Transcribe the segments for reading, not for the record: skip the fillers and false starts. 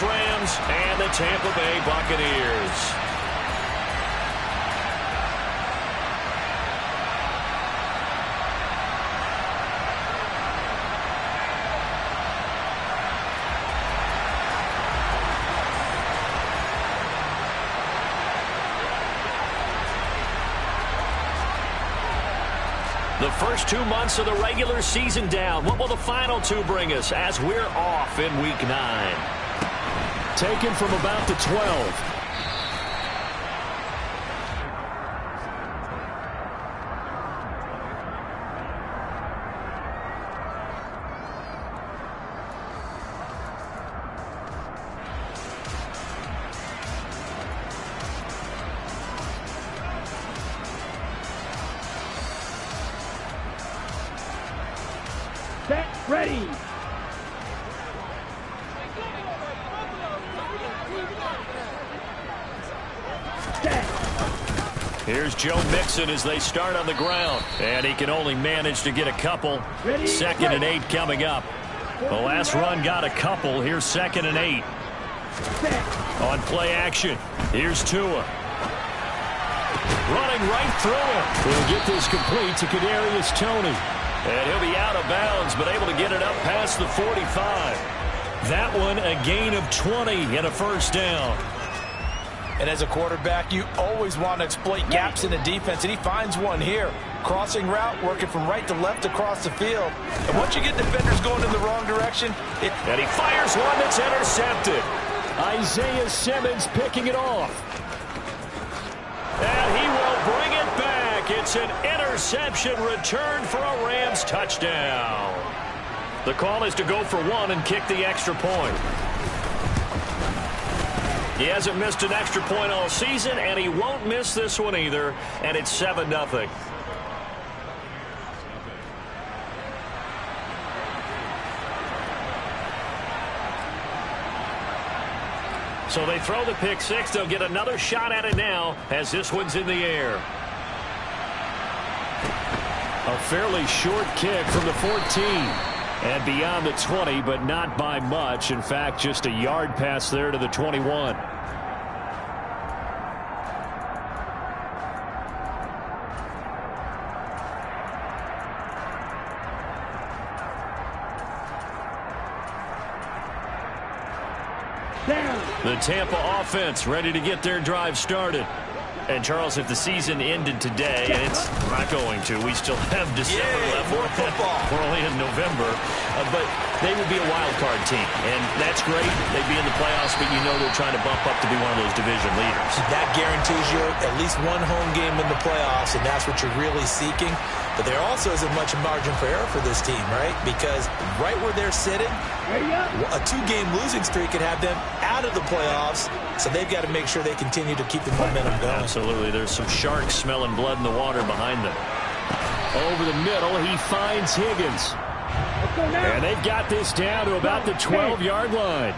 Angeles Rams and the Tampa Bay Buccaneers. The first 2 months of the regular season down. What will the final two bring us as we're off in Week 9? Taken from about the 12. Ready. Here's Joe Mixon as they start on the ground. And he can only manage to get a couple. Second and 8 coming up. The last run got a couple. Here's second and 8. On play action. Here's Tua. Running right through him. He'll get this complete to Kadarius Toney. And he'll be out of bounds, but able to get it up past the 45. That one a gain of 20 and a first down. And as a quarterback, you always want to exploit gaps in the defense, and he finds one here. Crossing route, working from right to left across the field. And once you get defenders going in the wrong direction, and he fires one that's intercepted. Isaiah Simmons picking it off. And he will bring it back. It's an interception return for a Rams touchdown. The call is to go for one and kick the extra point. He hasn't missed an extra point all season, and he won't miss this one either. And it's 7-0. So they throw the pick six. They'll get another shot at it now as this one's in the air. A fairly short kick from the 14. And beyond the 20, but not by much. In fact, just a yard pass there to the 21. The Tampa offense ready to get their drive started. And, Charles, if the season ended today, and it's not going to, we still have December left. More football. We're only in November. But they would be a wild card team. And that's great. They'd be in the playoffs, but you know they're trying to bump up to be one of those division leaders. That guarantees you at least one home game in the playoffs, and that's what you're really seeking. But there also isn't much margin for error for this team, right? Because right where they're sitting, a 2-game losing streak could have them out of the playoffs. So they've got to make sure they continue to keep the momentum going. Absolutely. There's some sharks smelling blood in the water behind them. Over the middle, he finds Higgins. And they've got this down to about the 12-yard line.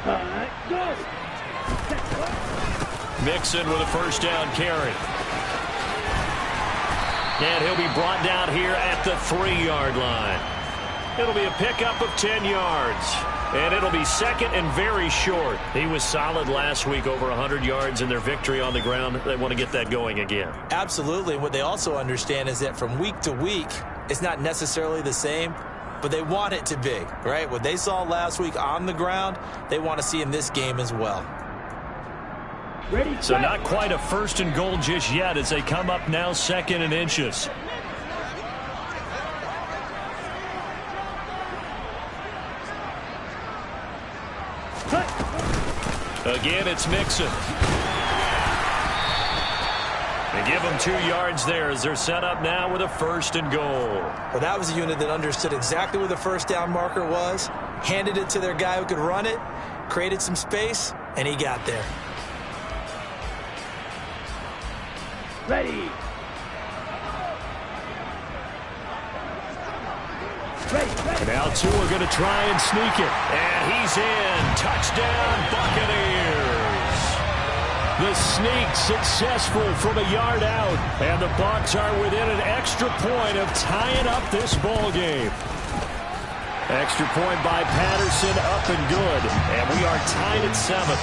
Mixon with a first down carry. And he'll be brought down here at the 3-yard line. It'll be a pickup of 10 yards. And it'll be second and very short. He was solid last week, over 100 yards in their victory on the ground. They want to get that going again. Absolutely. What they also understand is that from week to week, it's not necessarily the same, but they want it to be, right? What they saw last week on the ground, they want to see in this game as well. So not quite a first and goal just yet as they come up now second and inches. Again, it's Mixon. They give them 2 yards there as they're set up now with a first and goal. Well, that was a unit that understood exactly where the first down marker was, handed it to their guy who could run it, created some space, and he got there. Ready. Now Tua are going to try and sneak it. And he's in. Touchdown, Buccaneers. The sneak successful from a yard out. And the Bucs are within an extra point of tying up this ball game. Extra point by Patterson, up and good. And we are tied at 7.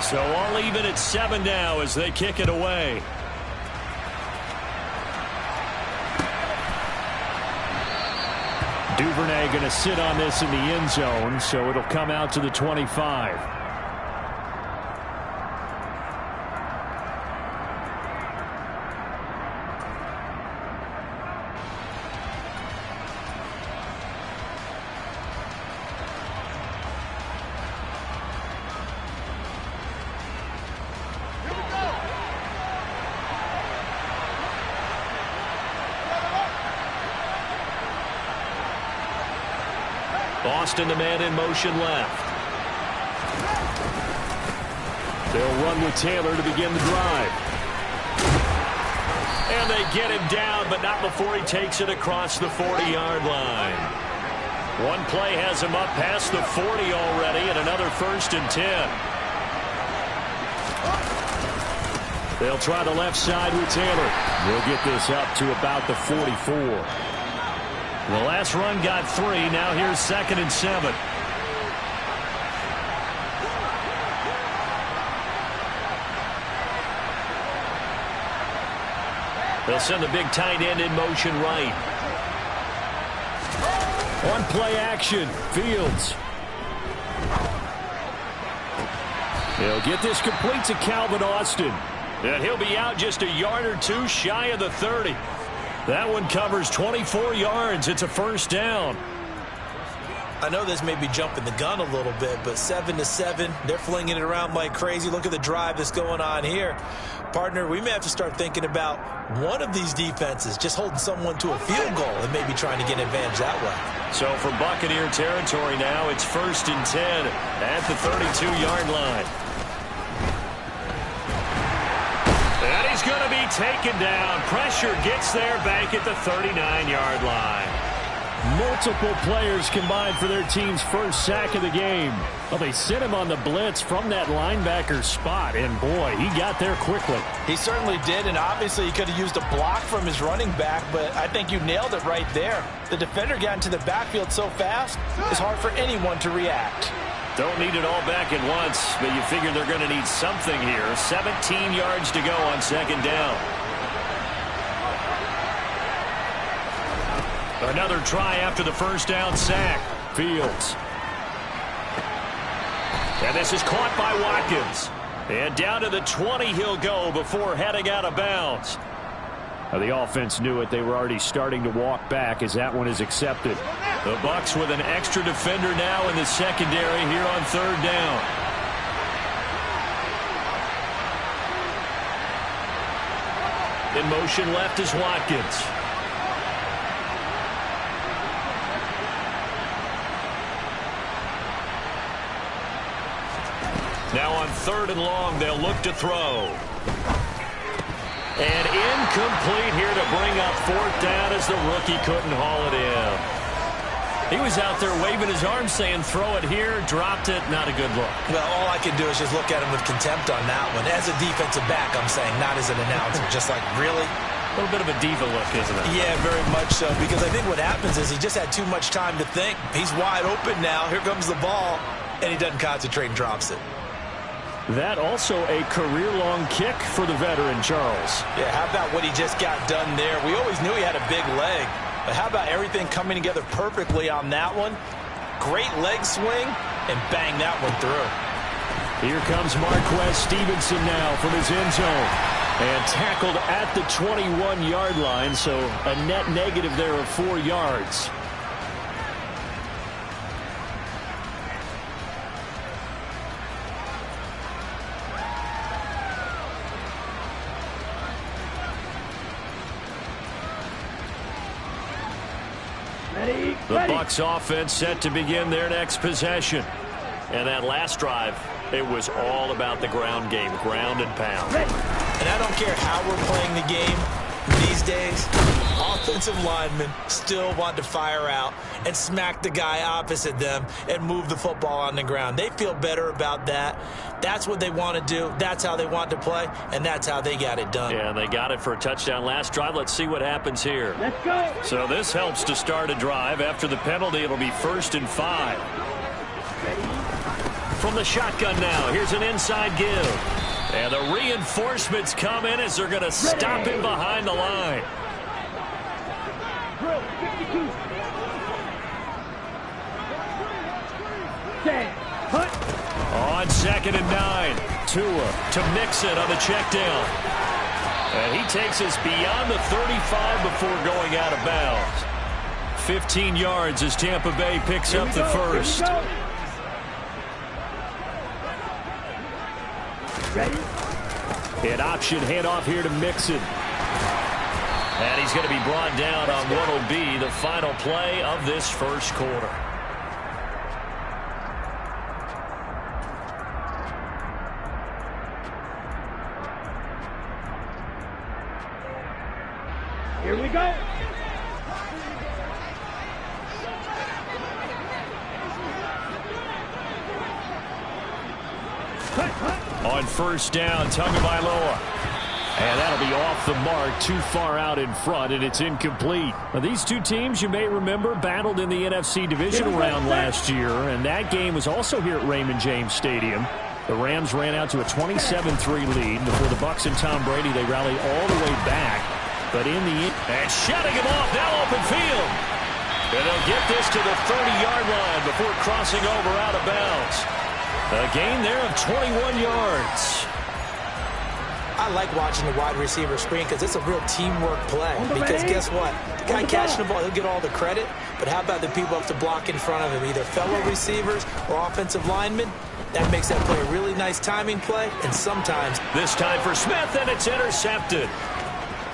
So all even at 7 now as they kick it away. Duvernay going to sit on this in the end zone, so it'll come out to the 25. Boston, the man in motion left. They'll run with Taylor to begin the drive. And they get him down, but not before he takes it across the 40-yard line. One play has him up past the 40 already, and another 1st and 10. They'll try the left side with Taylor. They'll get this up to about the 44. The last run got 3. Now here's 2nd and 7. They'll send the big tight end in motion right. On play action, Fields. He'll get this complete to Calvin Austin. And he'll be out just a yard or 2 shy of the 30. That one covers 24 yards. It's a 1st down. I know this may be jumping the gun a little bit, but 7-7, they're flinging it around like crazy. Look at the drive that's going on here. Partner, we may have to start thinking about one of these defenses just holding someone to a field goal and maybe trying to get an advantage that way. So for Buccaneer territory now, it's 1st and 10 at the 32-yard line. And he's going to be taken down. Pressure gets there back at the 39-yard line. Multiple players combined for their team's first sack of the game. Well, they sent him on the blitz from that linebacker spot, and boy, he got there quickly. He certainly did, and obviously he could have used a block from his running back, but I think you nailed it right there. The defender got into the backfield so fast, it's hard for anyone to react. Don't need it all back at once, but you figure they're going to need something here. 17 yards to go on 2nd down. Another try after the 1st down sack. Fields. And this is caught by Watkins. And down to the 20 he'll go before heading out of bounds. The offense knew it. They were already starting to walk back as that one is accepted. The Bucs with an extra defender now in the secondary here on 3rd down. In motion left is Watkins. Now on 3rd and long, they'll look to throw. And incomplete here to bring up 4th down as the rookie couldn't haul it in. He was out there waving his arms saying throw it here, dropped it, not a good look. Well, all I can do is just look at him with contempt on that one. As a defensive back, I'm saying, not as an announcer. Just like, really? A little bit of a diva look, isn't it? Yeah, very much so, because I think what happens is he just had too much time to think. He's wide open now. Here comes the ball, and he doesn't concentrate and drops it. That also a career-long kick for the veteran, Charles. Yeah, how about what he just got done there? We always knew he had a big leg, but how about everything coming together perfectly on that one? Great leg swing, and bang that one through. Here comes Marquez Stevenson now from his end zone. And tackled at the 21-yard line, so a net negative there of 4 yards. The Bucs offense set to begin their next possession. And that last drive, it was all about the ground game, ground and pound. And I don't care how we're playing the game these days, offensive linemen still want to fire out and smack the guy opposite them and move the football on the ground. They feel better about that. That's what they want to do. That's how they want to play, and that's how they got it done. Yeah, they got it for a touchdown last drive. Let's see what happens here. Let's go. So this helps to start a drive. After the penalty, it'll be 1st and 5. From the shotgun now, here's an inside give. And the reinforcements come in as they're going to stop him behind the line. Drill 52. Set. Hunt. On 2nd and 9, Tua to Mixon on the check down. And he takes us beyond the 35 before going out of bounds. 15 yards as Tampa Bay picks up the first. Ready? An option handoff here to Mixon. And he's going to be brought down on what will be the final play of this first quarter. Here we go. On 1st down, Tagovailoa. And that'll be off the mark, too far out in front, and it's incomplete. Now, these two teams, you may remember, battled in the NFC divisional round last year, and that game was also here at Raymond James Stadium. The Rams ran out to a 27-3 lead. Before the Bucs and Tom Brady, they rallied all the way back. But in the end, and shutting him off, now open field. And they'll get this to the 30-yard line before crossing over out of bounds. A gain there of 21 yards. I like watching the wide receiver screen because it's a real teamwork play. Because guess what? The guy catching the ball, he'll get all the credit. But how about the people up to block in front of him, either fellow receivers or offensive linemen? That makes that play a really nice timing play. And sometimes... This time for Smith, and it's intercepted.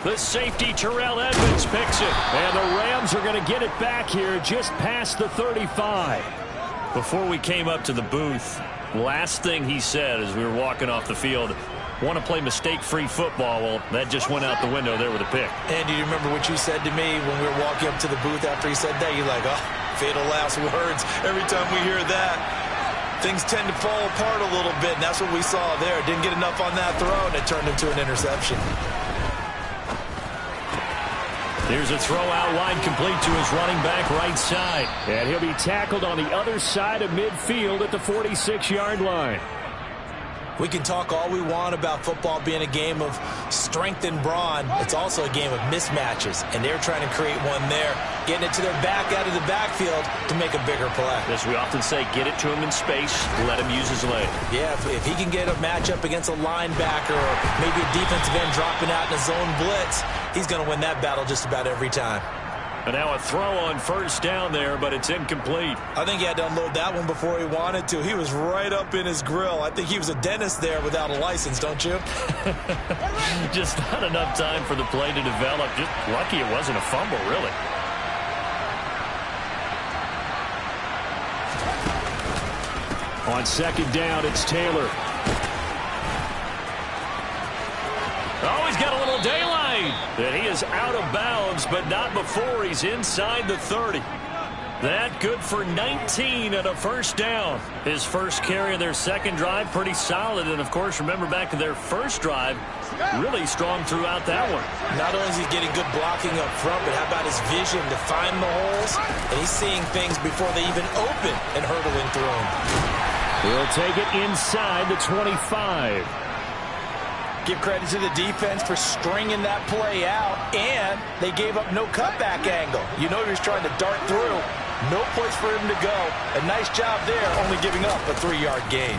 The safety, Terrell Edmonds, picks it. And the Rams are going to get it back here just past the 35. Before we came up to the booth, last thing he said as we were walking off the field, want to play mistake-free football. Well, that just went out the window there with a pick. And do you remember what you said to me when we were walking up to the booth after he said that? You're like, oh, fatal last words. Every time we hear that, things tend to fall apart a little bit, and that's what we saw there. Didn't get enough on that throw, and it turned into an interception. Here's a throw out wide, complete to his running back right side. And he'll be tackled on the other side of midfield at the 46-yard line. We can talk all we want about football being a game of strength and brawn. It's also a game of mismatches, and they're trying to create one there, getting it to their back out of the backfield to make a bigger play. As we often say, get it to him in space, let him use his leg. Yeah, if he can get a matchup against a linebacker or maybe a defensive end dropping out in a zone blitz, he's going to win that battle just about every time. And now a throw on 1st down there, but it's incomplete. I think he had to unload that one before he wanted to. He was right up in his grill. I think he was a dentist there without a license, don't you? Just not enough time for the play to develop. Just lucky it wasn't a fumble, really. On 2nd down, it's Taylor. Oh, he's got a little daylight. And he is out of bounds, but not before he's inside the 30. That good for 19 and a 1st down. His first carry of their second drive, pretty solid. And, of course, remember back to their first drive, really strong throughout that one. Not only is he getting good blocking up front, but how about his vision to find the holes? And he's seeing things before they even open and hurdling through them. He'll take it inside the 25. Give credit to the defense for stringing that play out, and they gave up no cutback angle. You know he was trying to dart through. No place for him to go. A nice job there, only giving up a 3-yard gain.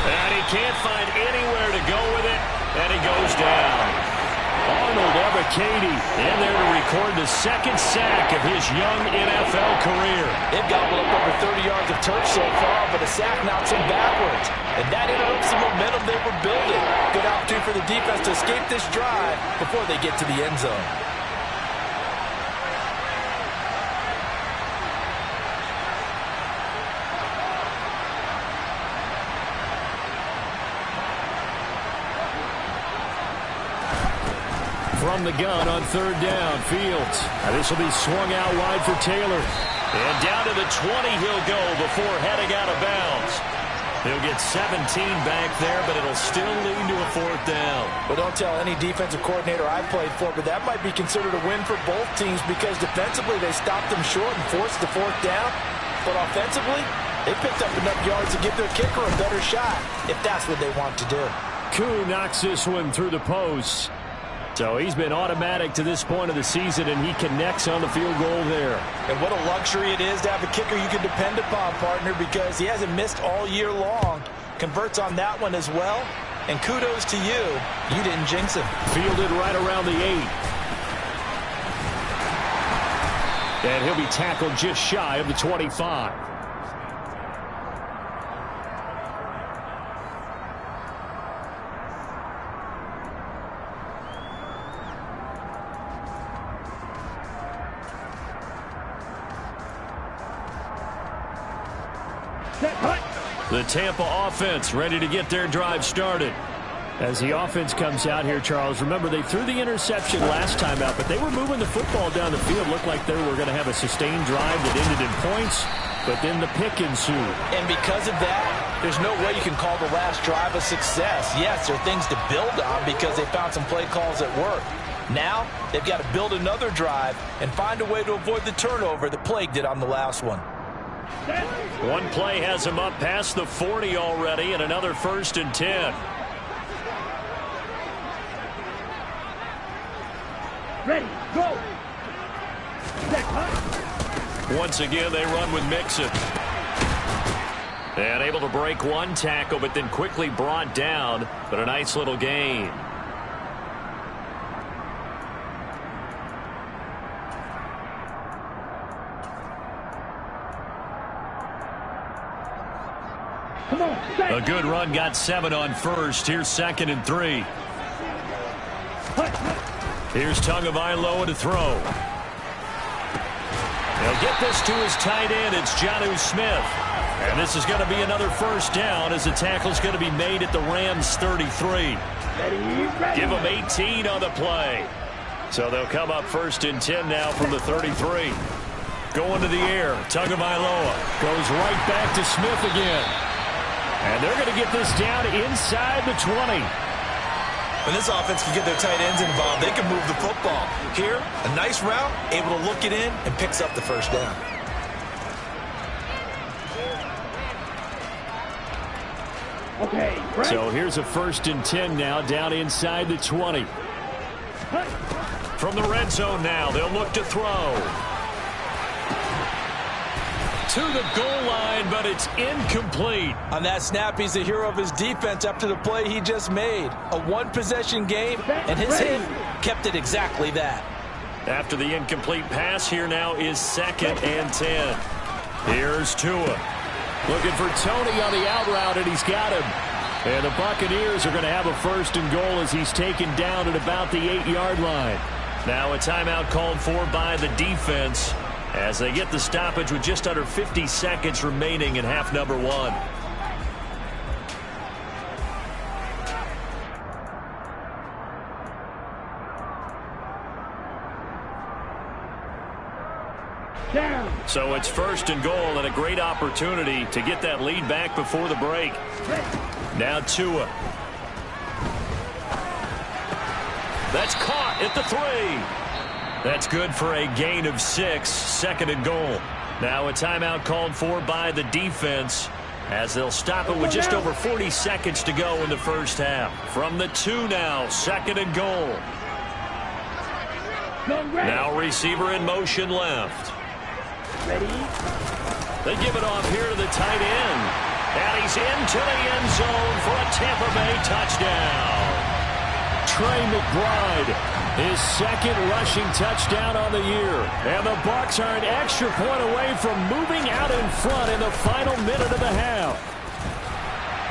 And he can't find anywhere to go with it, and he goes down. Arnold Ebiketie in there to record the 2nd sack of his young NFL career. They've gobbled up over 30 yards of turf so far, but a sack knocks him backwards. And that interrupts the momentum they were building. Good opportunity for the defense to escape this drive before they get to the end zone. from the gun on third down. Fields. This will be swung out wide for Taylor. And down to the 20 he'll go before heading out of bounds. He'll get 17 back there, but it'll still lead to a fourth down. But don't tell any defensive coordinator I've played for, but that might be considered a win for both teams because defensively they stopped them short and forced the fourth down. But offensively, they picked up enough yards to give their kicker a better shot if that's what they want to do. Kxng knocks this one through the post. So he's been automatic to this point of the season, and he connects on the field goal there. And what a luxury it is to have a kicker you can depend upon, partner, because he hasn't missed all year long. Converts on that one as well. And kudos to you. You didn't jinx him. Fielded right around the 8. And he'll be tackled just shy of the 25. The Tampa offense ready to get their drive started. As the offense comes out here, Charles, remember they threw the interception last time out, but they were moving the football down the field. Looked like they were going to have a sustained drive that ended in points, but then the pick ensued. And because of that, there's no way you can call the last drive a success. Yes, there are things to build on because they found some play calls that work. Now, they've got to build another drive and find a way to avoid the turnover that plagued it on the last one. One play has him up past the 40 already, and another 1st and 10. Ready, go. Once again, they run with Mixon. And able to break one tackle, but then quickly brought down. But a nice little gain. A good run, got 7 on first. Here's 2nd and 3. Here's Tagovailoa to throw. He'll get this to his tight end. It's Jonnu Smith. And this is going to be another 1st down as the tackle's going to be made at the Rams' 33. Give them 18 on the play. So they'll come up 1st and 10 now from the 33. Going to the air. Tagovailoa goes right back to Smith again. And they're going to get this down inside the 20. When this offense can get their tight ends involved, they can move the football. Here, a nice route, able to look it in, and picks up the 1st down. Okay, right. So here's a 1st and 10 now, down inside the 20. From the red zone now, they'll look to throw. To the goal line, but it's incomplete. On that snap, he's the hero of his defense after the play he just made. A one-possession game, and his hit kept it exactly that. After the incomplete pass, here now is 2nd and 10. Here's Tua. Looking for Tony on the out route, and he's got him. And the Buccaneers are going to have a 1st and goal as he's taken down at about the 8-yard line. Now a timeout called for by the defense as they get the stoppage with just under 50 seconds remaining in half number 1. Down. So it's 1st and goal and a great opportunity to get that lead back before the break. Now Tua. That's caught at the 3. That's good for a gain of 6, 2nd and goal. Now a timeout called for by the defense as they'll stop it with just over 40 seconds to go in the 1st half. From the 2 now, 2nd and goal. Now receiver in motion left. Ready. They give it off here to the tight end. And he's into the end zone for a Tampa Bay touchdown. Trey McBride, his 2nd rushing touchdown on the year. And the Bucs are an extra point away from moving out in front in the final minute of the half.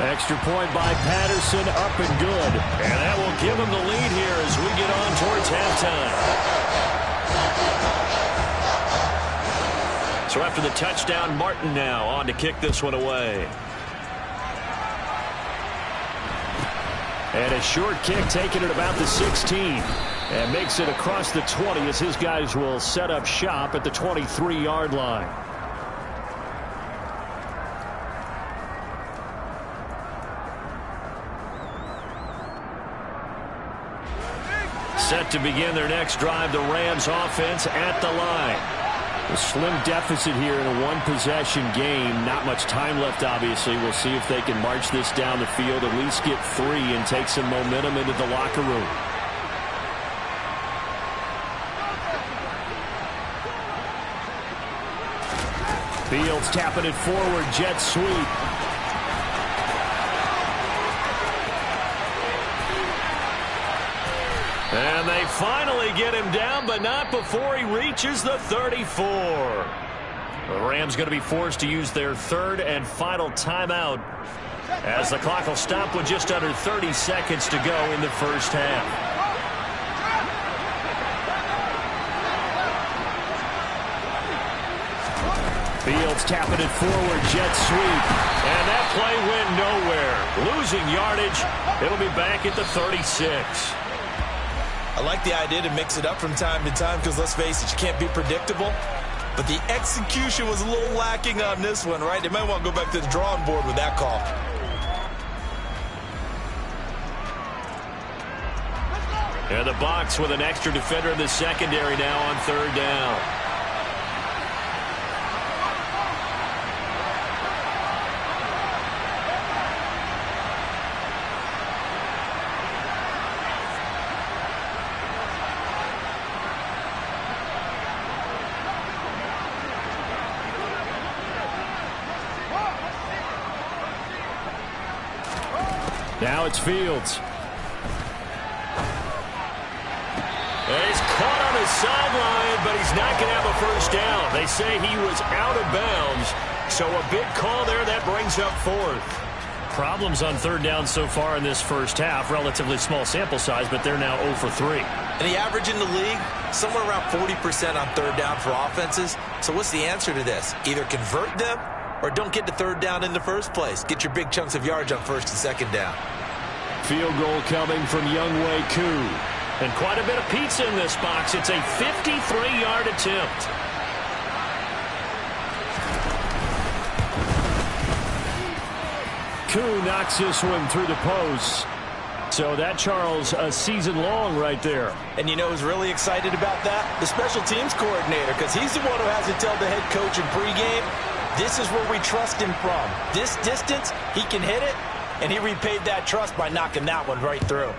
Extra point by Patterson, up and good. And that will give them the lead here as we get on towards halftime. So after the touchdown, Martin now on to kick this one away. And a short kick taken at about the 16. And makes it across the 20 as his guys will set up shop at the 23-yard line. Set to begin their next drive, the Rams offense at the line. A slim deficit here in a one-possession game. Not much time left, obviously. We'll see if they can march this down the field, at least get 3 and take some momentum into the locker room. Fields tapping it forward, jet sweep. And they finally get him down, but not before he reaches the 34. The Rams going to be forced to use their third and final timeout as the clock will stop with just under 30 seconds to go in the first half. Fields tapping it forward, jet sweep. And that play went nowhere. Losing yardage. It'll be back at the 36. I like the idea to mix it up from time to time because, let's face it, you can't be predictable. But the execution was a little lacking on this one, right? They might want to go back to the drawing board with that call. And the Bucs with an extra defender in the secondary now on third down. Now it's Fields. He's caught on his sideline, but he's not going to have a first down. They say he was out of bounds, so a big call there. That brings up fourth. Problems on third down so far in this first half. Relatively small sample size, but they're now 0 for 3. And the average in the league, somewhere around 40% on third down for offenses. So what's the answer to this? Either convert them or don't get to third down in the first place. Get your big chunks of yards on first and second down. Field goal coming from Younghoe Koo. And quite a bit of pizza in this box. It's a 53-yard attempt. Koo knocks this one through the post. So that, Charles, a season long right there. And you know who's really excited about that? The special teams coordinator, because he's the one who has to tell the head coach in pregame, this is where we trust him from. This distance, he can hit it, and he repaid that trust by knocking that one right through.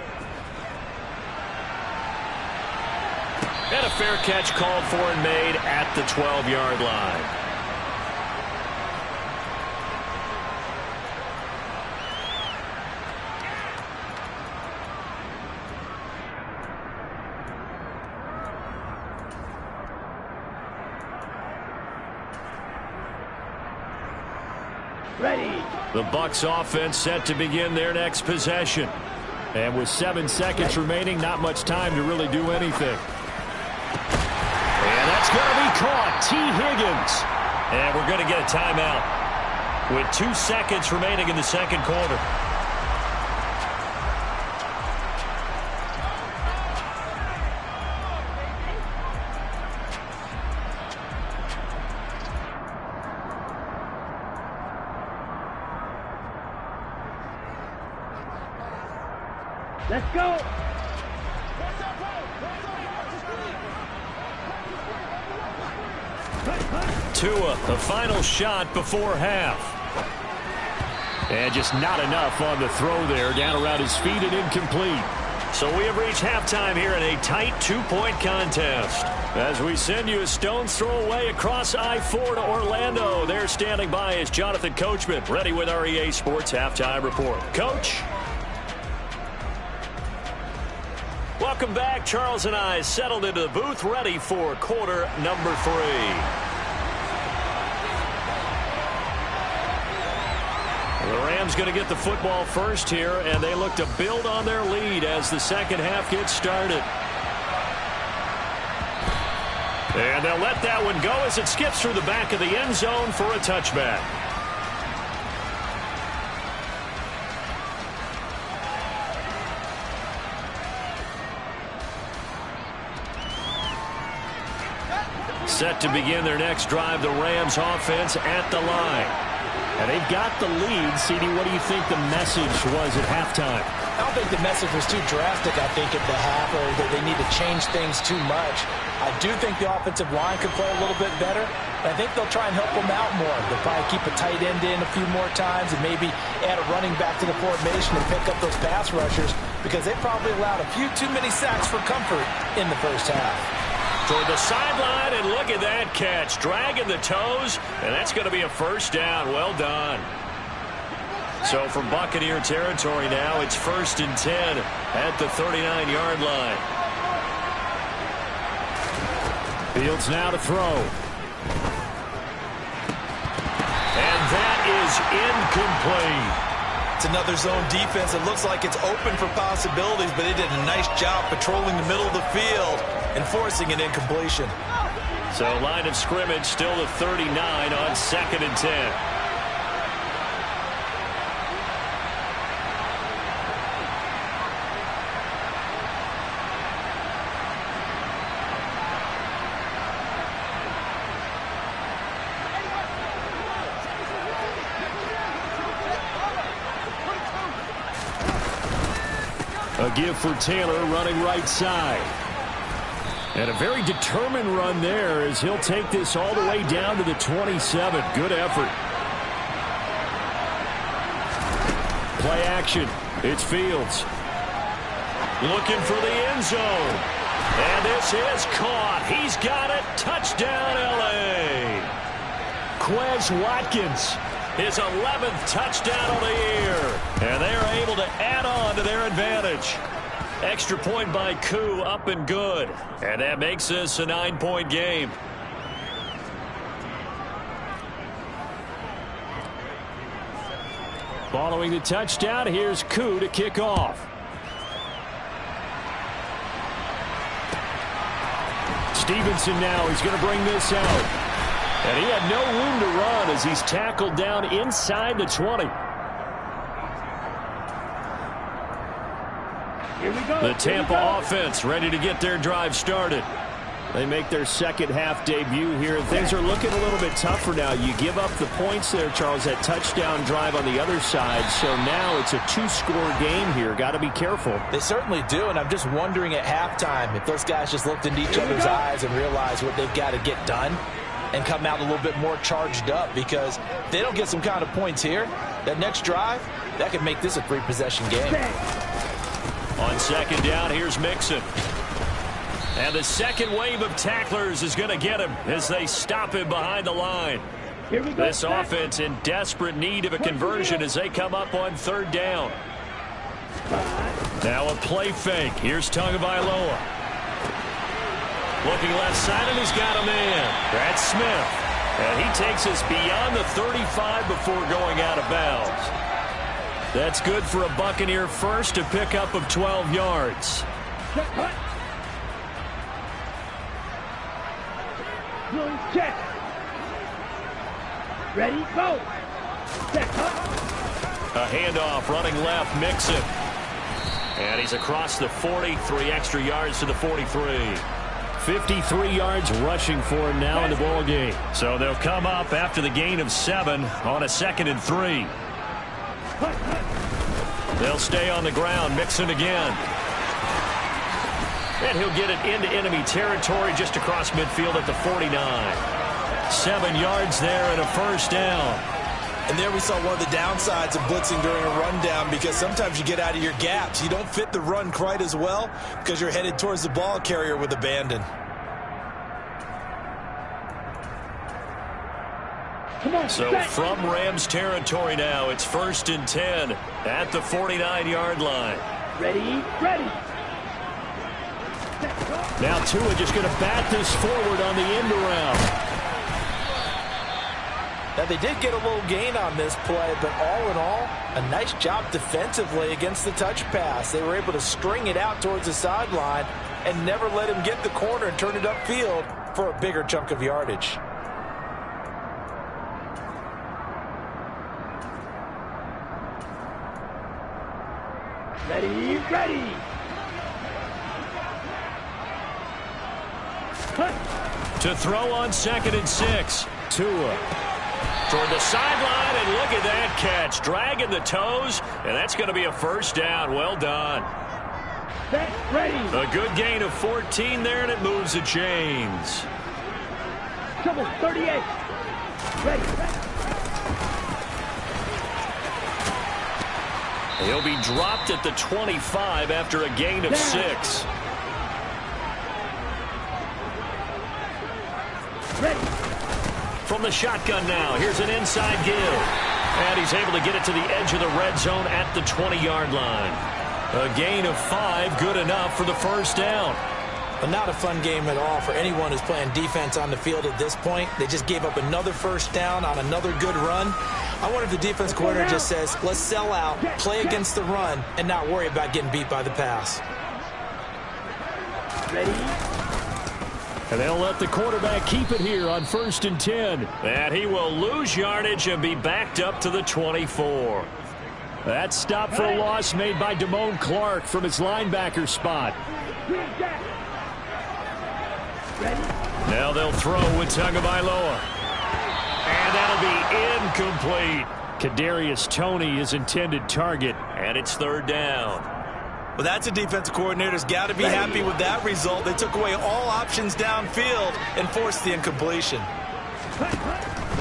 And a fair catch called for and made at the 12-yard line. Ready. The Bucs offense set to begin their next possession. And with 7 seconds remaining, not much time to really do anything. And that's going to be caught. T. Higgins. And we're going to get a timeout with 2 seconds remaining in the second quarter. Let's go. Tua, the final shot before half. And just not enough on the throw there. Down around his feet and incomplete. So we have reached halftime here in a tight 2-point contest. As we send you a stone's throw away across I-4 to Orlando. There standing by is Jonathan Coachman, ready with our EA Sports Halftime Report. Coach? Welcome back. Charles and I settled into the booth, ready for quarter number 3. The Rams going to get the football first here, and they look to build on their lead as the second half gets started. And they'll let that one go as it skips through the back of the end zone for a touchback. set to begin their next drive. The Rams offense at the line. And they've got the lead. CD, what do you think the message was at halftime? I don't think the message was too drastic, I think, at the half, or that they need to change things too much. I do think the offensive line could play a little bit better. I think they'll try and help them out more. They'll probably keep a tight end in a few more times and maybe add a running back to the formation and pick up those pass rushers, because they probably allowed a few too many sacks for comfort in the first half. Toward the sideline, and look at that catch. Dragging the toes, and that's going to be a first down. Well done. So from Buccaneer territory now, it's 1st and 10 at the 39-yard line. Fields now to throw. And that is incomplete. It's another zone defense. It looks like it's open for possibilities, but they did a nice job patrolling the middle of the field and forcing an incompletion. So line of scrimmage still to 39 on 2nd and 10. A give for Taylor running right side. And a very determined run there as he'll take this all the way down to the 27. Good effort. Play action. It's Fields. Looking for the end zone. And this is caught. He's got it. Touchdown, L.A. Quez Watkins. His 11th touchdown of the year. And they are able to add on to their advantage. Extra point by Koo, up and good. And that makes this a 9-point game. Following the touchdown, here's Koo to kick off. Stevenson now, he's going to bring this out. And he had no room to run as he's tackled down inside the 20. Here we go. The Tampa offense ready to get their drive started. They make their second half debut here, and things are looking a little bit tougher now. You give up the points there, Charles, that touchdown drive on the other side. So now it's a 2-score game here. Got to be careful. They certainly do, and I'm just wondering at halftime if those guys just looked into each other's eyes and realized what they've got to get done and come out a little bit more charged up, because if they don't get some kind of points here, that next drive, that could make this a 3-possession game. On 2nd down, here's Mixon. And the second wave of tacklers is going to get him as they stop him behind the line. Here we go. This offense in desperate need of a conversion as they come up on 3rd down. Now a play fake. Here's Tagovailoa. Looking left side, and he's got a man. That's Smith. And he takes us beyond the 35 before going out of bounds. That's good for a Buccaneer first, a pickup of 12 yards. Check. Ready, go. Check. A handoff running left, Mixon. And he's across the 40, 3 extra yards to the 43. 53 yards rushing for him now in the ball game. So they'll come up after the gain of 7 on a 2nd and 3. They'll stay on the ground. Mixon again. And he'll get it into enemy territory just across midfield at the 49. 7 yards there and a first down. And there we saw one of the downsides of blitzing during a rundown, because sometimes you get out of your gaps. You don't fit the run quite as well because you're headed towards the ball carrier with abandon. So from Rams territory now, it's 1st and 10 at the 49-yard line. Ready, ready. Now Tua just going to bat this forward on the end around. Now, they did get a little gain on this play, but all in all, a nice job defensively against the touch pass. They were able to string it out towards the sideline and never let him get the corner and turn it upfield for a bigger chunk of yardage. Ready, ready. To throw on 2nd and 6. Tua. Toward the sideline, and look at that catch. Dragging the toes, and that's going to be a first down. Well done. Set, ready. A good gain of 14 there, and it moves the chains. Trouble 38. Ready. He'll be dropped at the 25 after a gain of 6. Ready. From the shotgun now, here's an inside give. And he's able to get it to the edge of the red zone at the 20-yard line. A gain of 5, good enough for the first down. But not a fun game at all for anyone who's playing defense on the field at this point. They just gave up another first down on another good run. I wonder if the defense coordinator just says, let's sell out, play against the run, and not worry about getting beat by the pass. Ready. And they'll let the quarterback keep it here on 1st and 10. And he will lose yardage and be backed up to the 24. That stop for a loss made by Damone Clark from his linebacker spot. Now they'll throw with Tagovailoa. And that'll be incomplete. Kadarius Toney, his intended target. And it's 3rd down. Well, that's a defensive coordinator's got to be happy with that result. They took away all options downfield and forced the incompletion.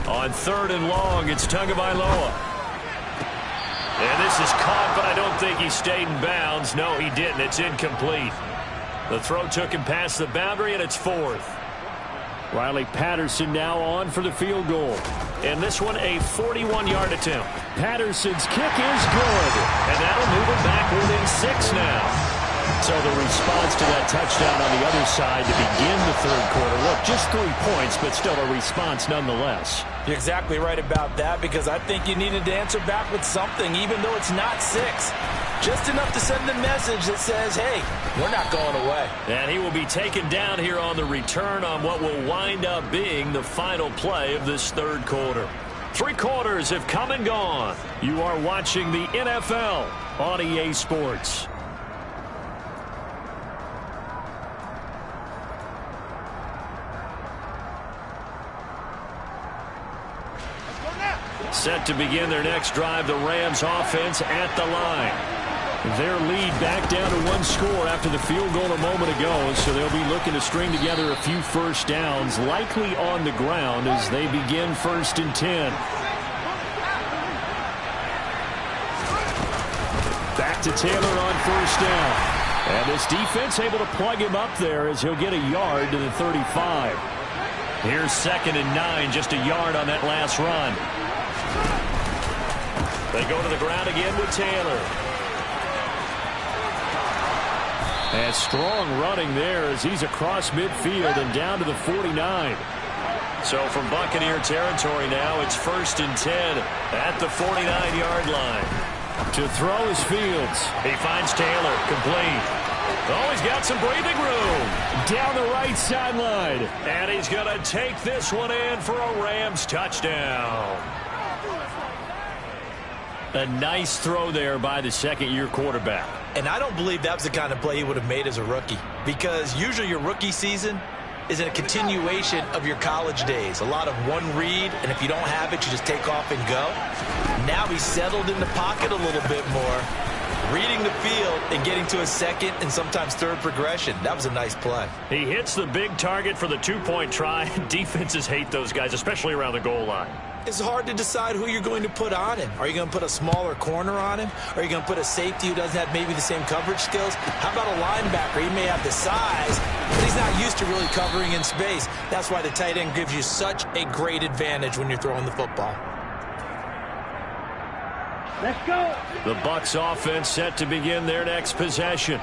On 3rd and long, it's Tagovailoa. And this is caught, but I don't think he stayed in bounds. No, he didn't. It's incomplete. The throw took him past the boundary, and it's 4th. Riley Patterson now on for the field goal. And this one, a 41-yard attempt. Patterson's kick is good. And that'll move him back within 6 now. So the response to that touchdown on the other side to begin the 3rd quarter. Look, just 3 points, but still a response nonetheless. You're exactly right about that, because I think you needed to answer back with something, even though it's not 6. Just enough to send a message that says, hey, we're not going away. And he will be taken down here on the return on what will wind up being the final play of this 3rd quarter. 3 quarters have come and gone. You are watching the NFL on EA Sports. Set to begin their next drive, the Rams offense at the line. Their lead back down to 1 score after the field goal a moment ago, so they'll be looking to string together a few first downs, likely on the ground as they begin 1st and 10. Back to Taylor on 1st down. And this defense able to plug him up there as he'll get a yard to the 35. Here's 2nd and 9, just a yard on that last run. They go to the ground again with Taylor. And strong running there as he's across midfield and down to the 49. So from Buccaneer territory now, it's 1st and 10 at the 49-yard line. To throw is Fields. He finds Taylor, complete. Oh, he's got some breathing room. Down the right sideline. And he's going to take this one in for a Rams touchdown. A nice throw there by the 2nd-year quarterback. And I don't believe that was the kind of play he would have made as a rookie, because usually your rookie season is a continuation of your college days. A lot of one read, and if you don't have it, you just take off and go. Now he's settled in the pocket a little bit more, reading the field and getting to a 2nd and sometimes 3rd progression. That was a nice play. He hits the big target for the 2-point try. Defenses hate those guys, especially around the goal line. It's hard to decide who you're going to put on him. Are you going to put a smaller corner on him? Are you going to put a safety who doesn't have maybe the same coverage skills? How about a linebacker? He may have the size, but he's not used to really covering in space. That's why the tight end gives you such a great advantage when you're throwing the football. Let's go. The Bucs offense set to begin their next possession.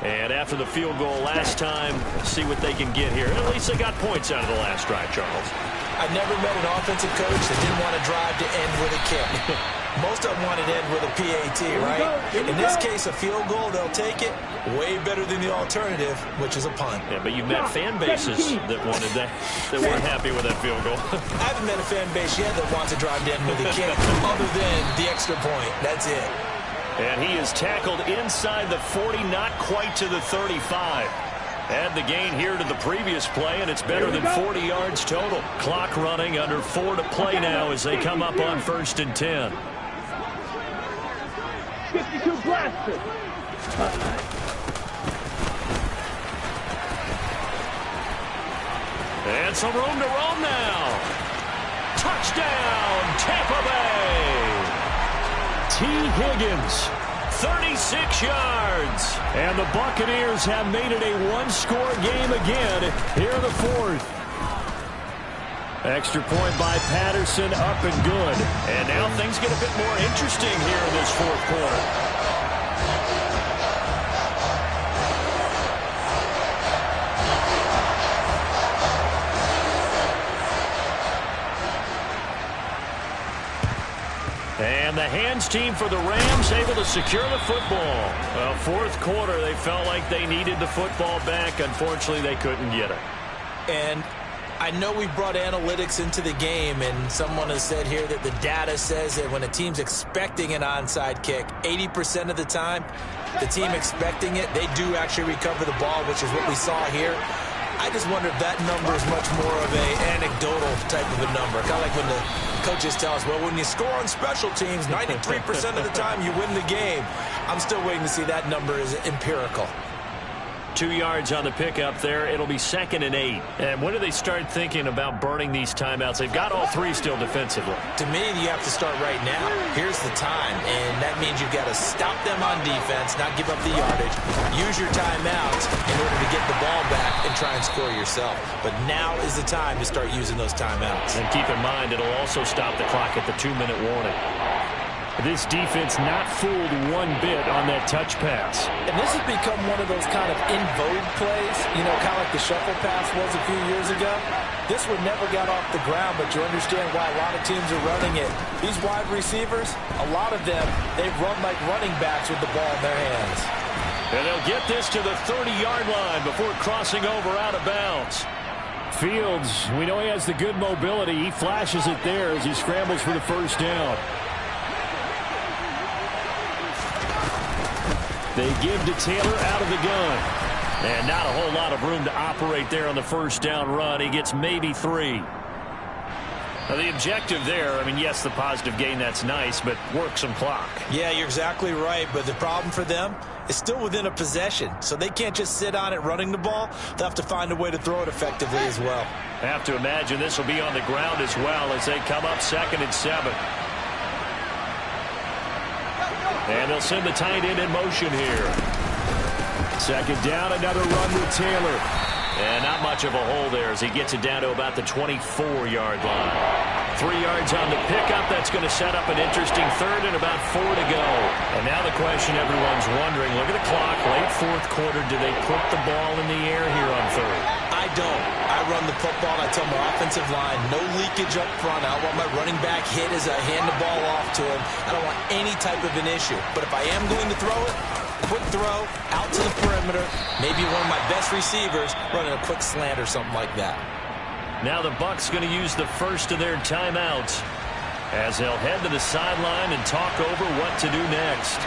And after the field goal last time, see what they can get here. At least they got points out of the last drive, Charles. I've never met an offensive coach that didn't want to drive to end with a kick. Most of them want to end with a PAT, right? In this case, a field goal, they'll take it. Way better than the alternative, which is a punt. Yeah, but you've met fan bases that wanted that weren't happy with that field goal. I haven't met a fan base yet that wants to drive to end with a kick, other than the extra point. That's it. And he is tackled inside the 40, not quite to the 35. Add the gain here to the previous play, and it's better than 40 yards total. Clock running, under 4 to play now as they come up on 1st and 10. 52 blaster. And some room to roam now. Touchdown, Tampa Bay. T. Higgins. 36 yards. And the Buccaneers have made it a one-score game again here in the 4th. Extra point by Patterson, up and good. And now things get a bit more interesting here in this 4th quarter. And the hands team for the Rams able to secure the football. Well, 4th quarter, they felt like they needed the football back. Unfortunately, they couldn't get it. And I know we brought analytics into the game, and someone has said here that the data says that when a team's expecting an onside kick, 80% of the time, the team expecting it, they do actually recover the ball, which is what we saw here. I just wonder if that number is much more of an anecdotal type of a number. Kind of like when the coaches tell us, well, when you score on special teams, 93% of the time you win the game. I'm still waiting to see that number is empirical. 2 yards on the pickup there. It'll be 2nd and 8. And when do they start thinking about burning these timeouts? They've got all 3 still defensively. To me, you have to start right now. Here's the time, and that means you've got to stop them on defense, not give up the yardage, use your timeouts in order to get the ball back and try and score yourself. But now is the time to start using those timeouts. And keep in mind, it'll also stop the clock at the 2-minute warning. This defense not fooled one bit on that touch pass. And this has become one of those kind of in vogue plays, you know, kind of like the shuffle pass was a few years ago. This one never got off the ground, but you understand why a lot of teams are running it. These wide receivers, a lot of them, they run like running backs with the ball in their hands. And they'll get this to the 30-yard line before crossing over out of bounds. Fields, we know he has the good mobility. He flashes it there as he scrambles for the first down. They give to Taylor out of the gun. And not a whole lot of room to operate there on the first down run. He gets maybe 3. Now, the objective there, I mean, yes, the positive gain, that's nice, but work some clock. Yeah, you're exactly right, but the problem for them is still within a possession, so they can't just sit on it running the ball. They'll have to find a way to throw it effectively as well. I have to imagine this will be on the ground as well as they come up 2nd and 7. And they'll send the tight end in motion here. 2nd down, another run with Taylor. And not much of a hole there as he gets it down to about the 24-yard line. 3 yards on the pickup. That's going to set up an interesting 3rd and about 4 to go. And now the question everyone's wondering, look at the clock, late 4th quarter, do they put the ball in the air here on 3rd? I don't. I run the football, and I tell my offensive line, no leakage up front. I don't want my running back hit as I hand the ball off to him. I don't want any type of an issue. But if I am going to throw it, quick throw, out to the perimeter, maybe one of my best receivers running a quick slant or something like that. Now the Bucs going to use the first of their timeouts as they'll head to the sideline and talk over what to do next.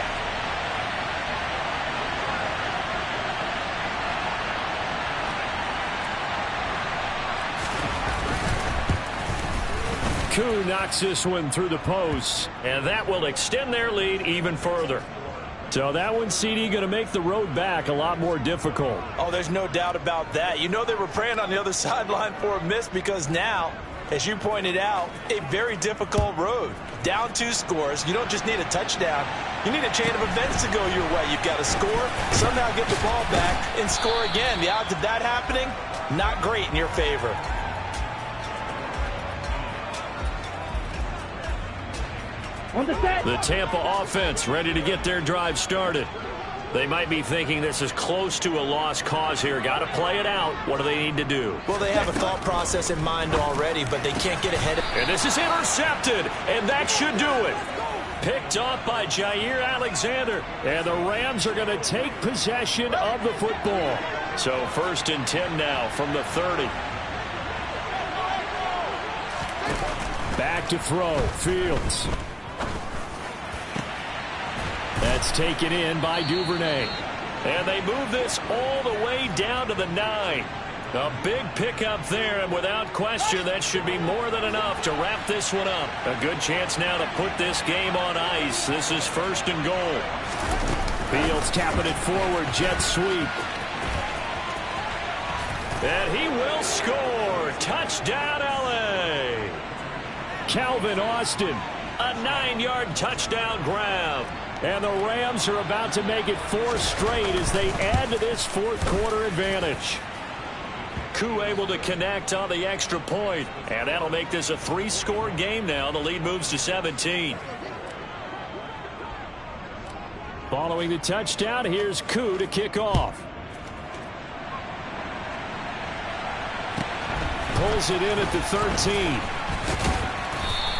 Kxng knocks this one through the post. And that will extend their lead even further. So that one, CD, going to make the road back a lot more difficult. Oh, there's no doubt about that. You know they were praying on the other sideline for a miss because now, as you pointed out, a very difficult road. Down 2 scores. You don't just need a touchdown. You need a chain of events to go your way. You've got to score, somehow get the ball back, and score again. The odds of that happening, not great in your favor. The Tampa offense ready to get their drive started. They might be thinking this is close to a lost cause here. Got to play it out. What do they need to do? Well, they have a thought process in mind already, but they can't get ahead of it. And this is intercepted, and that should do it. Picked off by Jair Alexander. And the Rams are going to take possession of the football. So 1st and 10 now from the 30. Back to throw. Fields. That's taken in by Duvernay. And they move this all the way down to the 9. A big pickup there, and without question, that should be more than enough to wrap this one up. A good chance now to put this game on ice. This is 1st and goal. Fields tapping it forward, jet sweep. And he will score. Touchdown, L.A. Calvin Austin. A 9-yard touchdown grab. And the Rams are about to make it 4 straight as they add to this 4th quarter advantage. Kxng able to connect on the extra point, and that'll make this a 3-score game now. The lead moves to 17. Following the touchdown, here's Kxng to kick off. Pulls it in at the 13.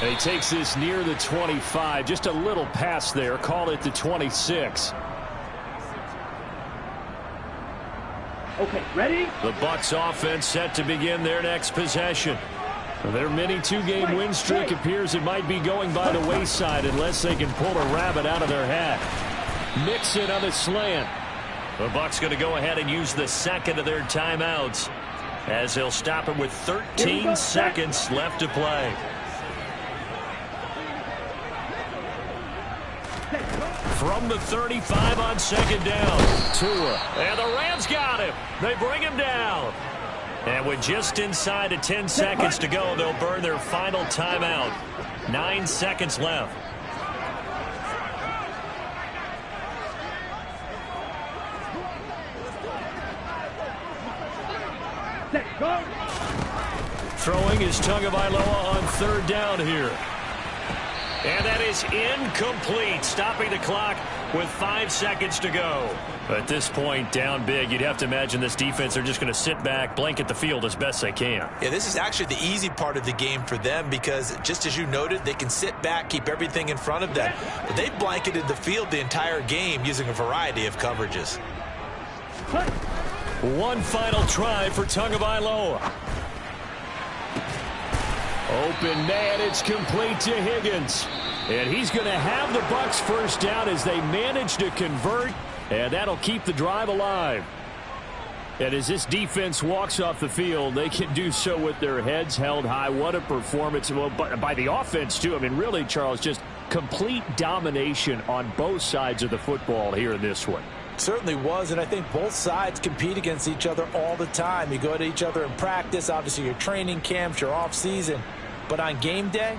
And he takes this near the 25. Just a little pass there. Call it the 26. Okay, ready? The Bucs offense set to begin their next possession. Their mini 2-game win streak appears it might be going by the wayside unless they can pull a rabbit out of their hat. Mixon on the slant. The Bucs going to go ahead and use the second of their timeouts as they'll stop it with 13 seconds left to play. From the 35 on 2nd down. Tua. And the Rams got him. They bring him down. And with just inside of 10 seconds to go, they'll burn their final timeout. 9 seconds left. Throwing is Tagovailoa on 3rd down here. And that is incomplete, stopping the clock with 5 seconds to go. At this point, down big, you'd have to imagine this defense are just going to sit back, blanket the field as best they can. Yeah, this is actually the easy part of the game for them because, just as you noted, they can sit back, keep everything in front of them. But they've blanketed the field the entire game using a variety of coverages. One final try for Tagovailoa. Open man, it's complete to Higgins. And he's going to have the Bucs 1st down as they manage to convert, and that'll keep the drive alive. And as this defense walks off the field, they can do so with their heads held high. What a performance. Well, by the offense, too. I mean, really, Charles, just complete domination on both sides of the football here in this one. Certainly was, and I think both sides compete against each other all the time. You go to each other in practice, obviously your training camps, your off season. But on game day,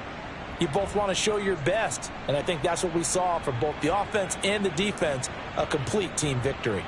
you both want to show your best. And I think that's what we saw from both the offense and the defense, a complete team victory.